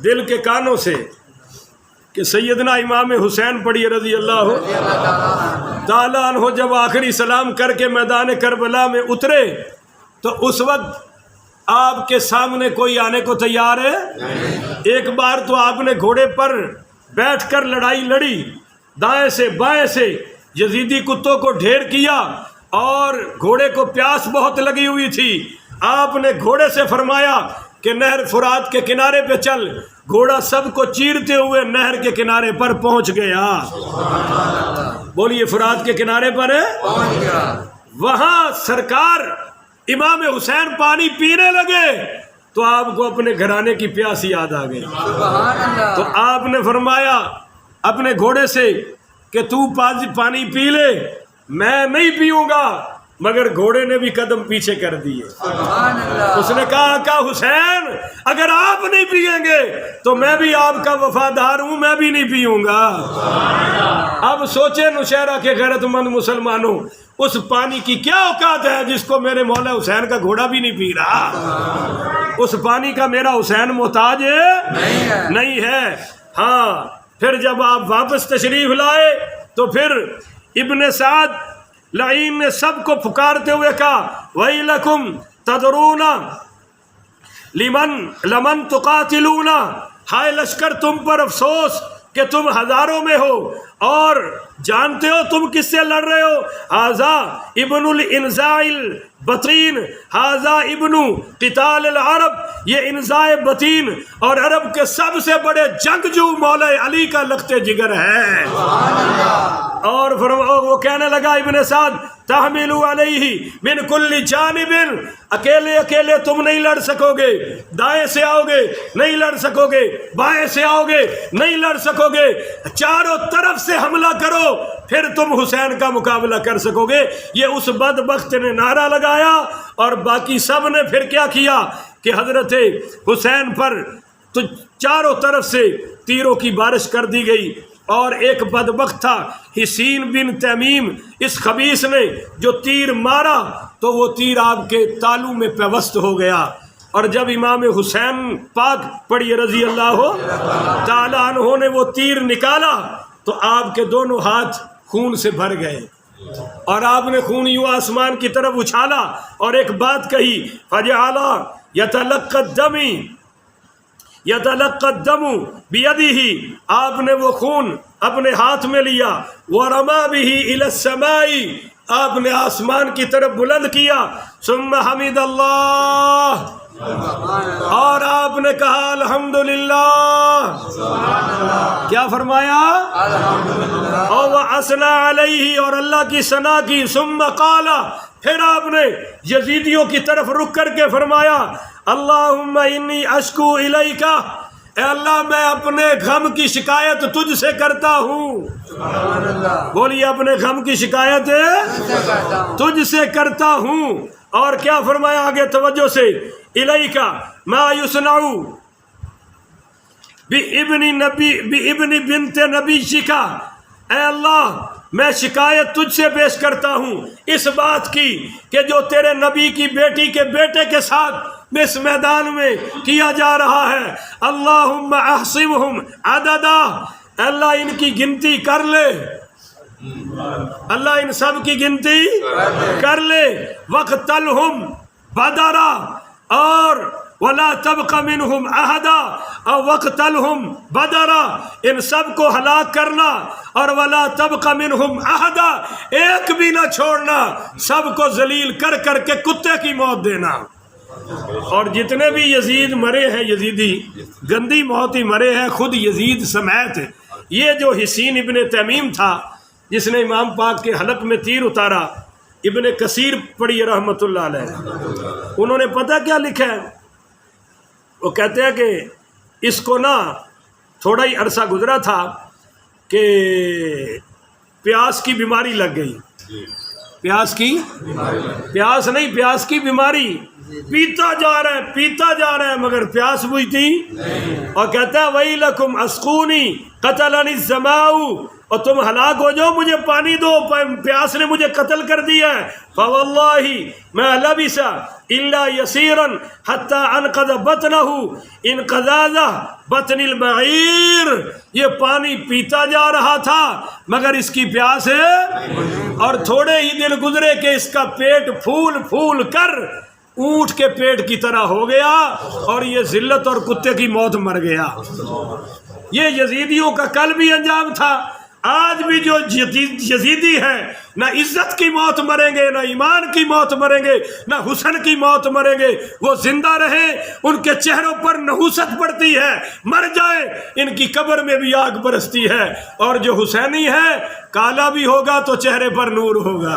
دل کے کانوں سے کہ سیدنا امام حسین پڑھی رضی اللہ تعالیٰ عنہ جب آخری سلام کر کے میدان کربلا میں اترے تو اس وقت آپ کے سامنے کوئی آنے کو تیار ہے؟ ایک بار تو آپ نے گھوڑے پر بیٹھ کر لڑائی لڑی، دائیں سے بائیں سے یزیدی کتوں کو ڈھیر کیا، اور گھوڑے کو پیاس بہت لگی ہوئی تھی۔ آپ نے گھوڑے سے فرمایا کہ نہر فرات کے کنارے پہ چل، گھوڑا سب کو چیرتے ہوئے نہر کے کنارے پر پہنچ گیا۔ بولیے فرات کے کنارے پر ہے، وہاں سرکار امام حسین پانی پینے لگے تو آپ کو اپنے گھرانے کی پیاس یاد آ گئی۔ تو آپ نے فرمایا اپنے گھوڑے سے کہ تو پانی پی لے، میں نہیں پیوں گا، مگر گھوڑے نے بھی قدم پیچھے کر دیے۔ اس نے کہا کہ حسین اگر آپ نہیں پیئیں گے تو میں بھی آپ کا وفادار ہوں، میں بھی نہیں پیوں گا۔ اب سوچے نوشہرہ کے غیرت مند مسلمانوں، اس پانی کی کیا اوقات ہے جس کو میرے مولا حسین کا گھوڑا بھی نہیں پی رہا؟ اس پانی کا میرا حسین محتاج نہیں ہے۔ ہاں، پھر جب آپ واپس تشریف لائے تو پھر ابن سعد لعین نے سب کو پکارتے ہوئے کہا وَيْلَكُمْ تَدْرُونَ لمن تقاتلون، ہائے لشکر تم پر افسوس کہ تم ہزاروں میں ہو اور جانتے ہو تم کس سے لڑ رہے ہو؟ ھذا ابن الانزاء البطین، ھذا ابن قتال العرب، یہ انزاء بطین اور عرب کے سب سے بڑے جنگجو مولا علی کا لخت جگر ہے۔ اور وہ کہنے لگا ابن سعد تحملوا علیہ من کل جانب، اکیلے اکیلے تم نہیں لڑ سکو گے، دائیں سے آؤ گے نہیں لڑ سکو گے، بائیں سے آؤ گے نہیں لڑ سکو گے، چاروں طرف سے حملہ کرو پھر تم حسین کا مقابلہ کر سکو گے۔ یہ اس بدبخت نے نعرہ لگایا اور باقی سب نے پھر کیا کیا کہ حضرت حسین پر تو چاروں طرف سے تیروں کی بارش کر دی گئی، اور ایک بدبخت تھا حسین بن تمیم، اس خبیث نے جو تیر مارا تو وہ تیر آپ کے تالو میں پیوست ہو گیا، اور جب امام حسین پاک پڑھی رضی اللہ تعالیٰ عنہ نے وہ تیر نکالا تو آپ کے دونوں ہاتھ خون سے بھر گئے، اور آپ نے خون یوں آسمان کی طرف اچھالا اور ایک بات کہی فَجَعَلَ يَتَلَقَّ الدَّمُ بِيَدِهِ، آپ نے وہ خون اپنے ہاتھ میں لیا، وَرَمَى بِهِ إِلَى السَّمَاءِ، آپ نے آسمان کی طرف بلند کیا، ثُمَّ حَمِدَ اللَّهِ، اور آپ نے کہا الحمدللہ، کیا فرمایا؟ اور وَأَثْنَى عَلَيْهِ، اور اللہ کی ثنا کی، ثُمَّ قَالَ، پھر آپ نے یزیدیوں کی طرف رک کر کے فرمایا اللہم انی اشکو الیک، اے اللہ میں اپنے غم کی شکایت تجھ سے کرتا ہوں۔ بولیے اپنے غم کی شکایت تجھ سے کرتا ہوں۔ اور کیا فرمایا آگے توجہ سے، الیک ما یصنع بابن بنت نبیک، اے اللہ میں شکایت تجھ سے پیش کرتا ہوں اس بات کی کہ جو تیرے نبی کی بیٹی کے بیٹے کے ساتھ اس میدان میں کیا جا رہا ہے، اللہم احصبہم عددا، اللہ ان کی گنتی کر لے، اللہ ان سب کی گنتی کر لے، وقتلہم بدرا، اور ولا تبق منہم احدا، اور وقتلہم بدرا، ان سب کو ہلاک کرنا، اور ولا تبق منہم احدا، ایک بھی نہ چھوڑنا، سب کو ذلیل کر کر کے کتے کی موت دینا۔ اور جتنے بھی یزید مرے ہیں، یزیدی گندی موت ہی مرے ہیں، خود یزید سمیت۔ یہ جو حسین ابن تمیم تھا جس نے امام پاک کے حلق میں تیر اتارا، ابن کثیر پڑھی رحمۃ اللہ علیہ، انہوں نے پتہ کیا لکھا ہے؟ وہ کہتے ہیں کہ اس کو نا تھوڑا ہی عرصہ گزرا تھا کہ پیاس کی بیماری لگ گئی، پیاس کی بیماری، پیتا جا رہا ہے مگر پیاس بجھتی، اور کہتا ہے وَيْلَكُمْ أَسْقُونِي قَتَلَنِ الظَّمَاءُ، اور تم ہلاک ہو جاؤ، مجھے پانی دو، پیاس نے مجھے قتل کر دیا ہے، فَوَاللَّهِ مَا لَبِثَ الا یسیرا حتی انقض بطنہ انقضاض بطن البعیر، یہ پانی پیتا جا رہا تھا مگر اس کی پیاس ہے، اور تھوڑے ہی دن گزرے کہ اس کا پیٹ پھول پھول کر اونٹ کے پیٹ کی طرح ہو گیا، اور یہ ذلت اور کتے کی موت مر گیا۔ یہ یزیدیوں کا کل بھی انجام تھا، آج بھی جو یزیدی ہیں نہ عزت کی موت مریں گے، نہ ایمان کی موت مریں گے، نہ حسن کی موت مریں گے، وہ زندہ رہیں، ان کے چہروں پر نحوست پڑتی ہے، مر جائے ان کی قبر میں بھی آگ برستی ہے، اور جو حسینی ہے کالا بھی ہوگا تو چہرے پر نور ہوگا،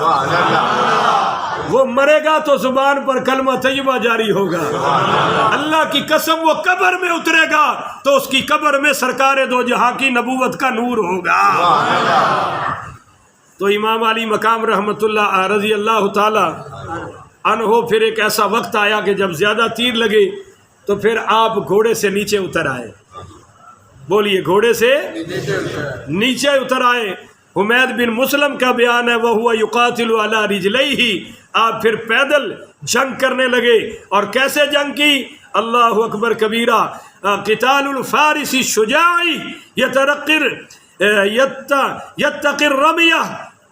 وہ مرے گا تو زبان پر کلمہ طیبہ جاری ہوگا، اللہ کی قسم وہ قبر میں اترے گا تو اس کی قبر میں سرکار دو جہاں کی نبوت کا نور ہوگا۔ تو امام علی مقام رحمت اللہ رضی اللہ تعالی عنہ پھر ایک ایسا وقت آیا کہ جب زیادہ تیر لگے تو پھر آپ گھوڑے سے نیچے اتر آئے، بولیے گھوڑے سے نیچے اتر آئے۔ حمید بن مسلم کا بیان ہے وَهُوَ يُقَاتِلُ عَلَى رِجْلَيْهِ، آپ پھر پیدل جنگ کرنے لگے، اور کیسے جنگ کی؟ اللہ اکبر کبیرہ، قتال الفارس الشجاع یتقی الرمیہ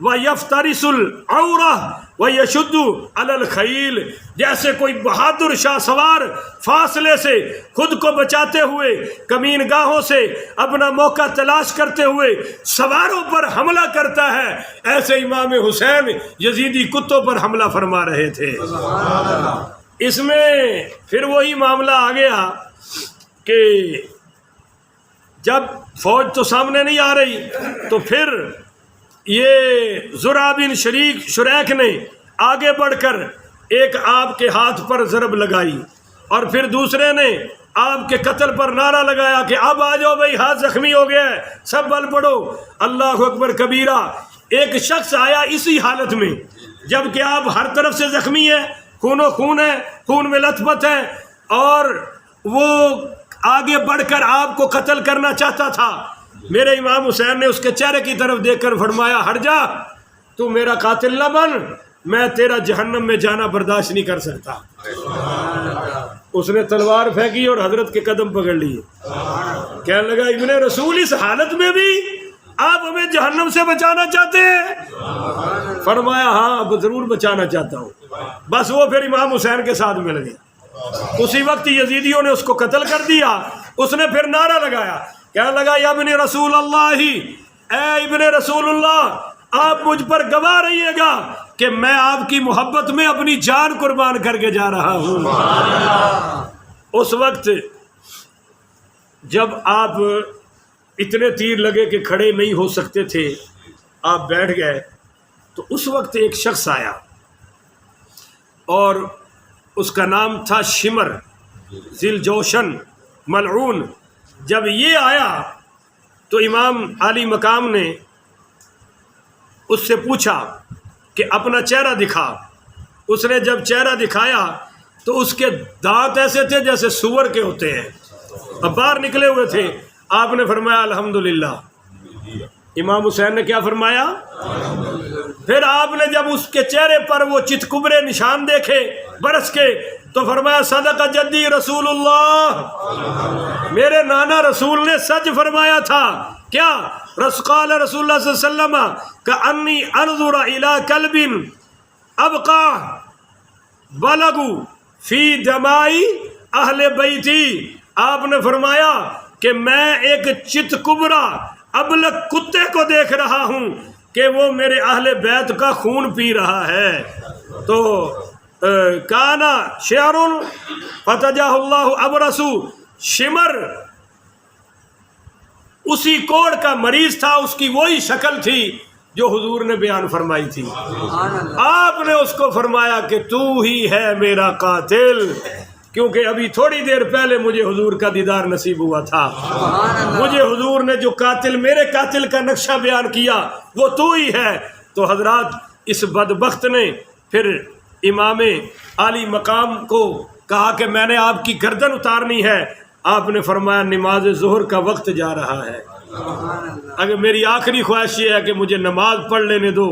ویفترس العورہ ویشد علی الخیل، جیسے کوئی بہادر شاہ سوار فاصلے سے خود کو بچاتے ہوئے، کمین گاہوں سے اپنا موقع تلاش کرتے ہوئے سواروں پر حملہ کرتا ہے، ایسے امام حسین یزیدی کتوں پر حملہ فرما رہے تھے۔ اس میں پھر وہی معاملہ آ گیا کہ جب فوج تو سامنے نہیں آ رہی تو پھر یہ زرع بن شریک نے آگے بڑھ کر ایک آپ کے ہاتھ پر ضرب لگائی، اور پھر دوسرے نے آپ کے قتل پر نعرہ لگایا کہ اب آ جاؤ بھائی، ہاتھ زخمی ہو گیا ہے، سب بل پڑو۔ اللہ اکبر کبیرہ، ایک شخص آیا اسی حالت میں جب کہ آپ ہر طرف سے زخمی ہیں، خون و خون ہے، خون میں لت پت ہے، اور وہ آگے بڑھ کر آپ کو قتل کرنا چاہتا تھا۔ میرے امام حسین نے اس کے چہرے کی طرف دیکھ کر فرمایا ہٹ جا، تو میرا قاتل نہ بن، میں تیرا جہنم میں جانا برداشت نہیں کر سکتا۔ اس نے تلوار پھینکی اور حضرت کے قدم پکڑ لیے، کہنے لگا ابن رسول اس حالت میں بھی آپ ہمیں جہنم سے بچانا چاہتے ہیں؟ فرمایا ہاں اب ضرور بچانا چاہتا ہوں۔ بس وہ پھر امام حسین کے ساتھ مل گیا، اسی وقت یزیدیوں نے اس کو قتل کر دیا۔ اس نے پھر نعرہ لگایا، کہنے لگا یا ابن رسول اللہ، اے ابن رسول اللہ، آپ مجھ پر گواہ رہیے گا کہ میں آپ کی محبت میں اپنی جان قربان کر کے جا رہا ہوں۔ اس وقت جب آپ اتنے تیر لگے کہ کھڑے نہیں ہو سکتے تھے، آپ بیٹھ گئے، تو اس وقت ایک شخص آیا اور اس کا نام تھا شمر ذیل جوشن ملعون۔ جب یہ آیا تو امام علی مقام نے اس سے پوچھا کہ اپنا چہرہ دکھا۔ اس نے جب چہرہ دکھایا تو اس کے دانت ایسے تھے جیسے سور کے ہوتے ہیں، اب باہر نکلے ہوئے تھے۔ آپ نے فرمایا الحمدللہ۔ امام حسین نے کیا فرمایا؟ پھر آپ نے جب اس کے چہرے پر وہ چتکبرے نشان دیکھے برس کے تو فرمایا صدق جدی رسول اللہ، میرے نانا رسول نے سچ فرمایا تھا۔ کیا؟ قال رسول اللہ صلی اللہ علیہ وسلم کأنی انظر الی کلب ابقى بلغ فی دماء اہل بیتی۔ آپ نے فرمایا کہ میں ایک چتکبرا ابلک کتے کو دیکھ رہا ہوں کہ وہ میرے اہل بیت کا خون پی رہا ہے۔ تو کانا شعر فتجاہ اللہ ابرسو، شمر اسی کوڑ کا مریض تھا، اس کی وہی شکل تھی جو حضور نے بیان فرمائی تھی۔ آپ نے اس کو فرمایا کہ تو ہی ہے میرا قاتل، کیونکہ ابھی تھوڑی دیر پہلے مجھے حضور کا دیدار نصیب ہوا تھا، مجھے حضور نے جو قاتل، میرے قاتل کا نقشہ بیان کیا وہ تو ہی ہے۔ تو حضرات اس بدبخت نے پھر امام عالی مقام کو کہا کہ میں نے آپ کی گردن اتارنی ہے۔ آپ نے فرمایا نماز ظہر کا وقت جا رہا ہے، اگر میری آخری خواہش یہ ہے کہ مجھے نماز پڑھ لینے دو۔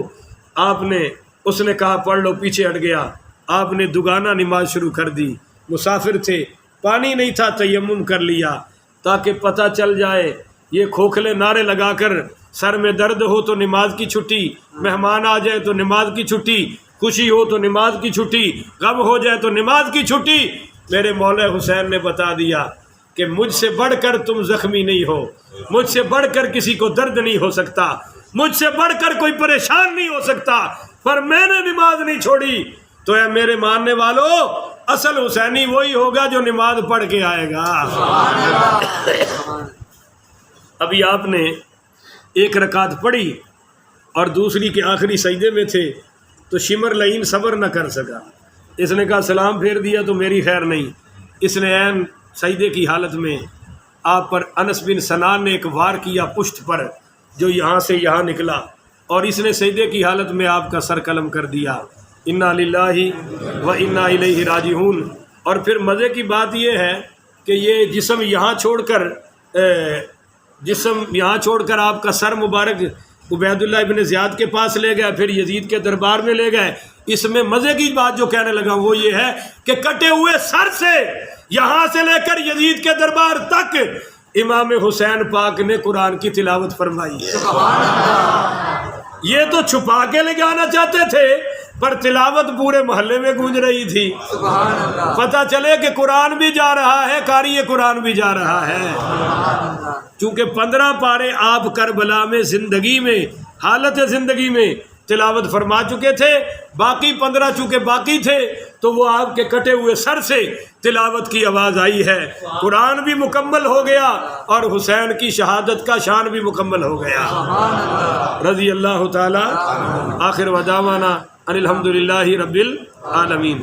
آپ نے، اس نے کہا پڑھ لو، پیچھے ہٹ گیا۔ آپ نے دوگانا نماز شروع کر دی. مسافر تھے, پانی نہیں تھا, تیمم کر لیا تاکہ پتہ چل جائے. یہ کھوکھلے نعرے لگا کر سر میں درد ہو تو نماز کی چھٹی, مہمان آ جائے تو نماز کی چھٹی, خوشی ہو تو نماز کی چھٹی, غم ہو جائے تو نماز کی چھٹی. میرے مولا حسین نے بتا دیا کہ مجھ سے بڑھ کر تم زخمی نہیں ہو, مجھ سے بڑھ کر کسی کو درد نہیں ہو سکتا, مجھ سے بڑھ کر کوئی پریشان نہیں ہو سکتا, پر میں نے نماز نہیں چھوڑی. تو اے میرے ماننے والوں, اصل حسینی وہی ہوگا جو نماز پڑھ کے آئے گا. ابھی آپ نے ایک رکعت پڑھی اور دوسری کے آخری سجدے میں تھے تو شمر لعین صبر نہ کر سکا. اس نے کہا سلام پھیر دیا تو میری خیر نہیں. اس نے عین سجدے کی حالت میں آپ پر انس بن سنان نے ایک وار کیا پشت پر, جو یہاں سے یہاں نکلا, اور اس نے سجدے کی حالت میں آپ کا سر قلم کر دیا. انا للہ و انا الیہ راجعون. اور پھر مزے کی بات یہ ہے کہ یہ جسم یہاں چھوڑ کر آپ کا سر مبارک عبید اللہ ابن زیاد کے پاس لے گئے, پھر یزید کے دربار میں لے گئے. اس میں مزے کی بات جو کہنے لگا وہ یہ ہے کہ کٹے ہوئے سر سے یہاں سے لے کر یزید کے دربار تک امام حسین پاک نے قرآن کی تلاوت فرمائی ہے. یہ تو چھپا کے لے جانا چاہتے تھے, پر تلاوت پورے محلے میں گونج رہی تھی. پتہ چلے کہ قرآن بھی جا رہا ہے, قاری قرآن بھی جا رہا ہے. چونکہ 15 پارے آپ کربلا میں زندگی میں, حالت زندگی میں تلاوت فرما چکے تھے, باقی 15 چونکہ باقی تھے تو وہ آپ کے کٹے ہوئے سر سے تلاوت کی آواز آئی ہے. قرآن بھی مکمل ہو گیا اور حسین کی شہادت کا شان بھی مکمل ہو گیا. رضی اللہ تعالی. آخر ودعوانا ان الحمدللہ رب العالمین.